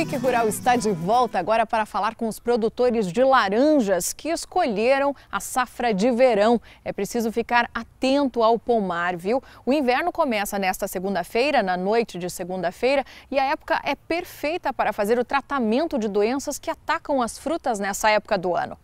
RIC Rural está de volta agora para falar com os produtores de laranjas que escolheram a safra de verão. É preciso ficar atento ao pomar, viu? O inverno começa nesta segunda-feira, na noite de segunda-feira, e a época é perfeita para fazer o tratamento de doenças que atacam as frutas nessa época do ano.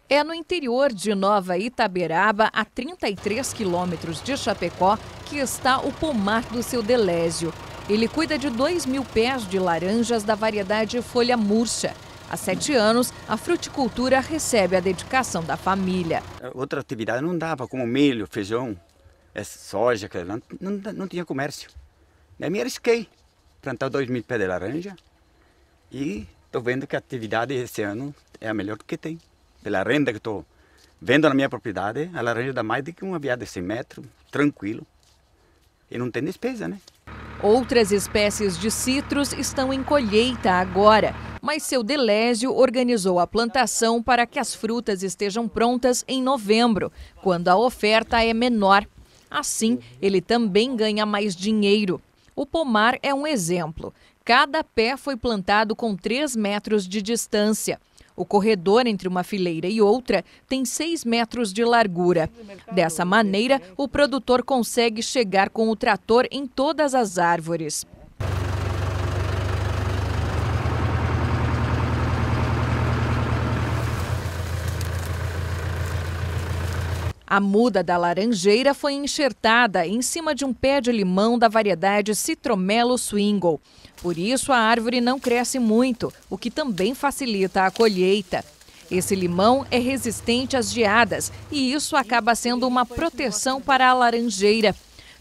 É no interior de Nova Itaberaba, a 33 quilômetros de Chapecó, que está o pomar do seu Delésio. Ele cuida de 2.000 pés de laranjas da variedade folha murcha. Há 7 anos, a fruticultura recebe a dedicação da família. Outra atividade não dava, como milho, feijão, soja, não tinha comércio. A minha arrisquei plantar 2.000 pés de laranja e estou vendo que a atividade esse ano é a melhor que tem. Pela renda que estou vendo na minha propriedade, a laranja dá mais do que uma viagem de 100 metros, tranquilo. E não tem despesa, né? Outras espécies de citros estão em colheita agora, mas seu Delésio organizou a plantação para que as frutas estejam prontas em novembro, quando a oferta é menor. Assim, ele também ganha mais dinheiro. O pomar é um exemplo. Cada pé foi plantado com 3 metros de distância. O corredor entre uma fileira e outra tem 6 metros de largura. Dessa maneira, o produtor consegue chegar com o trator em todas as árvores. A muda da laranjeira foi enxertada em cima de um pé de limão da variedade Citromelo Swingle. Por isso, a árvore não cresce muito, o que também facilita a colheita. Esse limão é resistente às geadas e isso acaba sendo uma proteção para a laranjeira.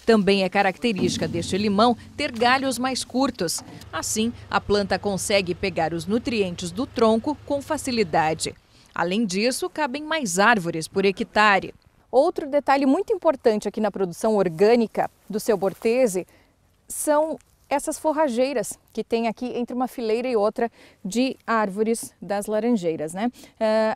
Também é característica deste limão ter galhos mais curtos. Assim, a planta consegue pegar os nutrientes do tronco com facilidade. Além disso, cabem mais árvores por hectare. Outro detalhe muito importante aqui na produção orgânica do seu Bortese são essas forrageiras que tem aqui entre uma fileira e outra de árvores das laranjeiras, né?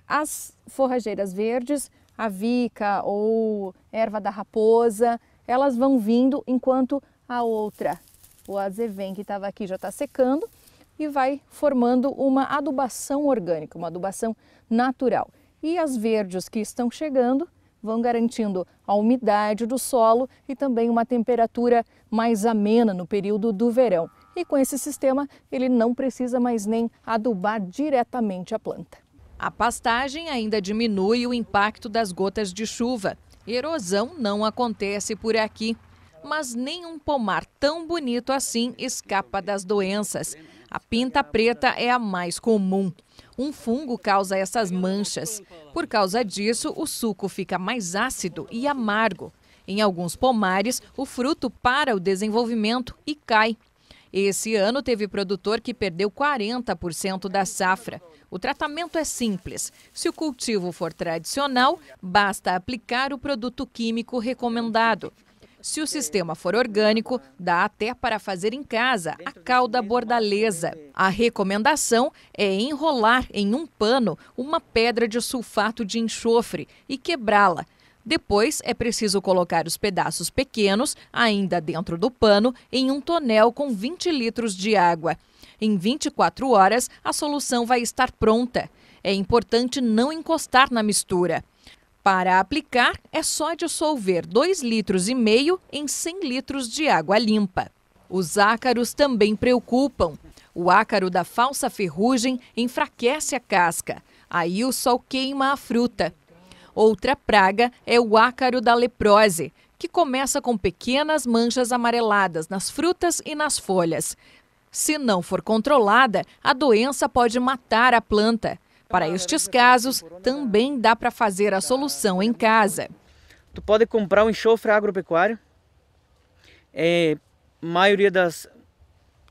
As forrageiras verdes, a vica ou erva da raposa, elas vão vindo enquanto a outra, o azevém que estava aqui já está secando e vai formando uma adubação orgânica, uma adubação natural. E as verdes que estão chegando vão garantindo a umidade do solo e também uma temperatura mais amena no período do verão. E com esse sistema, ele não precisa mais nem adubar diretamente a planta. A pastagem ainda diminui o impacto das gotas de chuva. Erosão não acontece por aqui. Mas nenhum pomar tão bonito assim escapa das doenças. A pinta preta é a mais comum. Um fungo causa essas manchas. Por causa disso, o suco fica mais ácido e amargo. Em alguns pomares, o fruto para o desenvolvimento e cai. Esse ano teve produtor que perdeu 40% da safra. O tratamento é simples. Se o cultivo for tradicional, basta aplicar o produto químico recomendado. Se o sistema for orgânico, dá até para fazer em casa a calda bordaleza. A recomendação é enrolar em um pano uma pedra de sulfato de enxofre e quebrá-la. Depois é preciso colocar os pedaços pequenos, ainda dentro do pano, em um tonel com 20 litros de água. Em 24 horas, a solução vai estar pronta. É importante não encostar na mistura. Para aplicar, é só dissolver 2,5 litros em 100 litros de água limpa. Os ácaros também preocupam. O ácaro da falsa ferrugem enfraquece a casca. Aí o sol queima a fruta. Outra praga é o ácaro da leprose, que começa com pequenas manchas amareladas nas frutas e nas folhas. Se não for controlada, a doença pode matar a planta. Para estes casos, também dá para fazer a solução em casa. Tu pode comprar um enxofre agropecuário.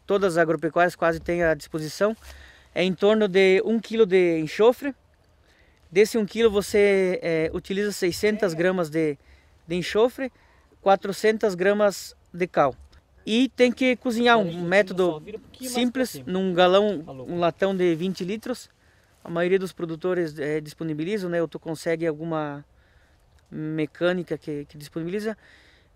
Todas as agropecuárias quase têm à disposição. É em torno de 1 kg de enxofre. Desse 1 kg você utiliza 600 gramas de enxofre, 400 gramas de cal. E tem que cozinhar um método simples, num galão, um latão de 20 litros. A maioria dos produtores disponibilizam, né? Ou tu consegue alguma mecânica que disponibiliza.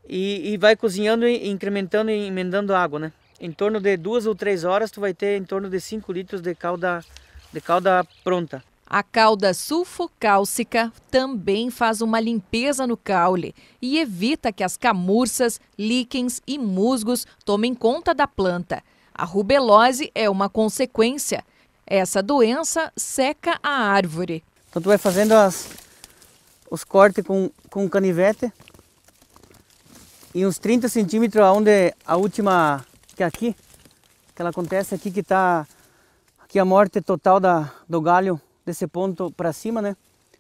E vai cozinhando, incrementando e emendando a água, né? em torno de 2 ou 3 horas tu vai ter em torno de 5 litros de calda pronta. A calda sulfocálcica também faz uma limpeza no caule e evita que as camurças, líquens e musgos tomem conta da planta. A rubelose é uma consequência. Essa doença seca a árvore. Então tu vai fazendo os cortes com canivete e uns 30 centímetros onde a última, que é aqui, que ela acontece aqui, que está aqui a morte total do galho, desse ponto para cima, né?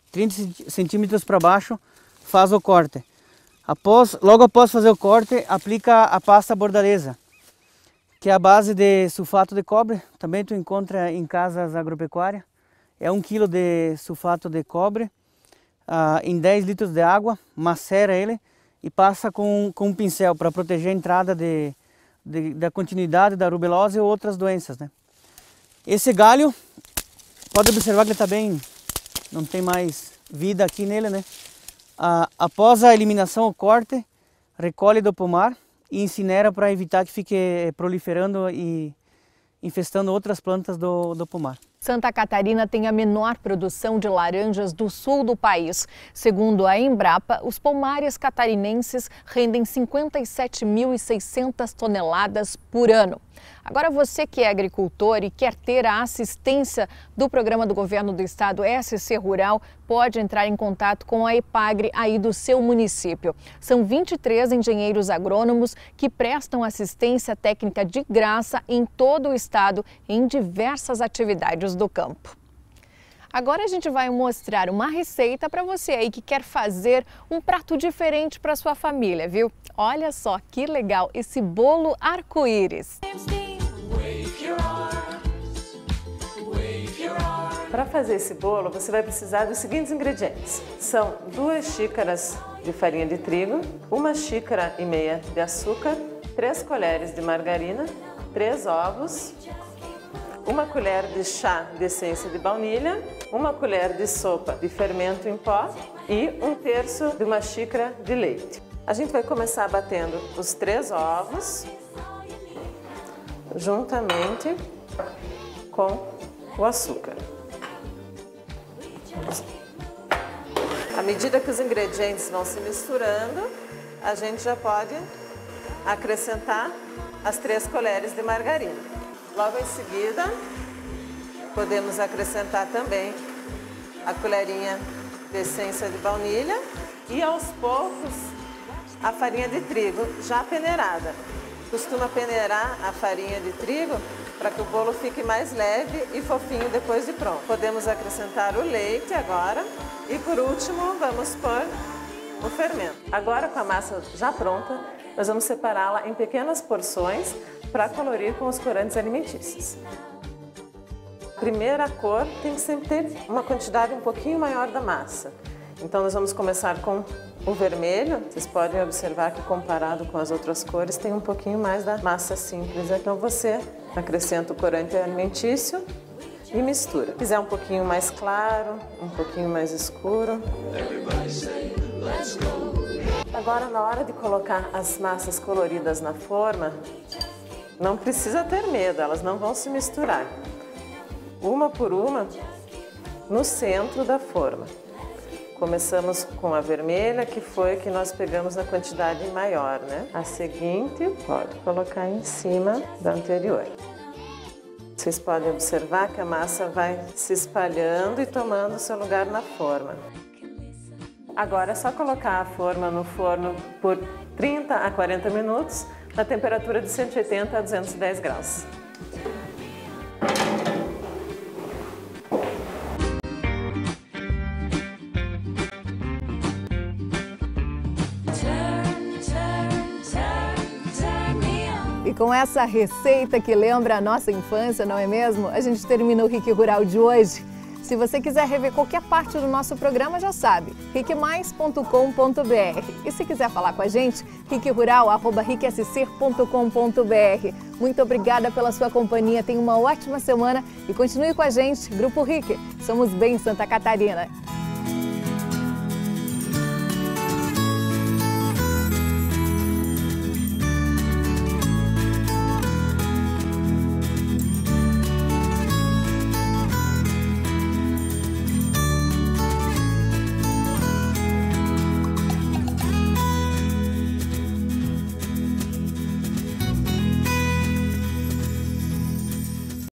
30 centímetros para baixo, faz o corte. Logo após fazer o corte, aplica a pasta bordaleza, que é a base de sulfato de cobre. Também tu encontra em casas agropecuárias. É 1 kg de sulfato de cobre em 10 litros de água, macera ele e passa com um pincel para proteger a entrada da continuidade da rubelose ou outras doenças, né? Esse galho, pode observar que ele está bem, não tem mais vida aqui nele, né? Após a eliminação, o corte, recolhe do pomar e incinera para evitar que fique proliferando e infestando outras plantas do pomar. Santa Catarina tem a menor produção de laranjas do sul do país. Segundo a Embrapa, os pomares catarinenses rendem 57.600 toneladas por ano. Agora, você que é agricultor e quer ter a assistência do programa do governo do estado SC Rural, pode entrar em contato com a EPAGRE aí do seu município. São 23 engenheiros agrônomos que prestam assistência técnica de graça em todo o estado em diversas atividades do campo. Agora a gente vai mostrar uma receita para você aí que quer fazer um prato diferente para sua família, viu? Olha só que legal esse bolo arco-íris. Para fazer esse bolo, você vai precisar dos seguintes ingredientes. São 2 xícaras de farinha de trigo, 1,5 xícaras de açúcar, 3 colheres de margarina, 3 ovos, 1 colher de chá de essência de baunilha, 1 colher de sopa de fermento em pó e 1/3 de uma xícara de leite. A gente vai começar batendo os 3 ovos juntamente com o açúcar. À medida que os ingredientes vão se misturando, a gente já pode acrescentar as 3 colheres de margarina. Logo em seguida, podemos acrescentar também a colherinha de essência de baunilha e aos poucos a farinha de trigo já peneirada. Costuma peneirar a farinha de trigo para que o bolo fique mais leve e fofinho depois de pronto. Podemos acrescentar o leite agora e por último vamos pôr o fermento. Agora com a massa já pronta, nós vamos separá-la em pequenas porções para colorir com os corantes alimentícios. A primeira cor tem que sempre ter uma quantidade um pouquinho maior da massa. Então nós vamos começar com o vermelho. Vocês podem observar que comparado com as outras cores tem um pouquinho mais da massa simples. Então você acrescenta o corante alimentício e mistura. Se quiser um pouquinho mais claro, um pouquinho mais escuro. Agora na hora de colocar as massas coloridas na forma, não precisa ter medo, elas não vão se misturar. Uma por uma no centro da forma. Começamos com a vermelha, que foi a que nós pegamos na quantidade maior, né? A seguinte pode colocar em cima da anterior. Vocês podem observar que a massa vai se espalhando e tomando seu lugar na forma. Agora é só colocar a forma no forno por 30 a 40 minutos, na temperatura de 180 a 210 graus. E com essa receita que lembra a nossa infância, não é mesmo? A gente termina o RIC Rural de hoje. Se você quiser rever qualquer parte do nosso programa, já sabe, ricmais.com.br. E se quiser falar com a gente, ricrural@ricsc.com.br. Muito obrigada pela sua companhia, tenha uma ótima semana e continue com a gente, Grupo RIC. Somos bem Santa Catarina.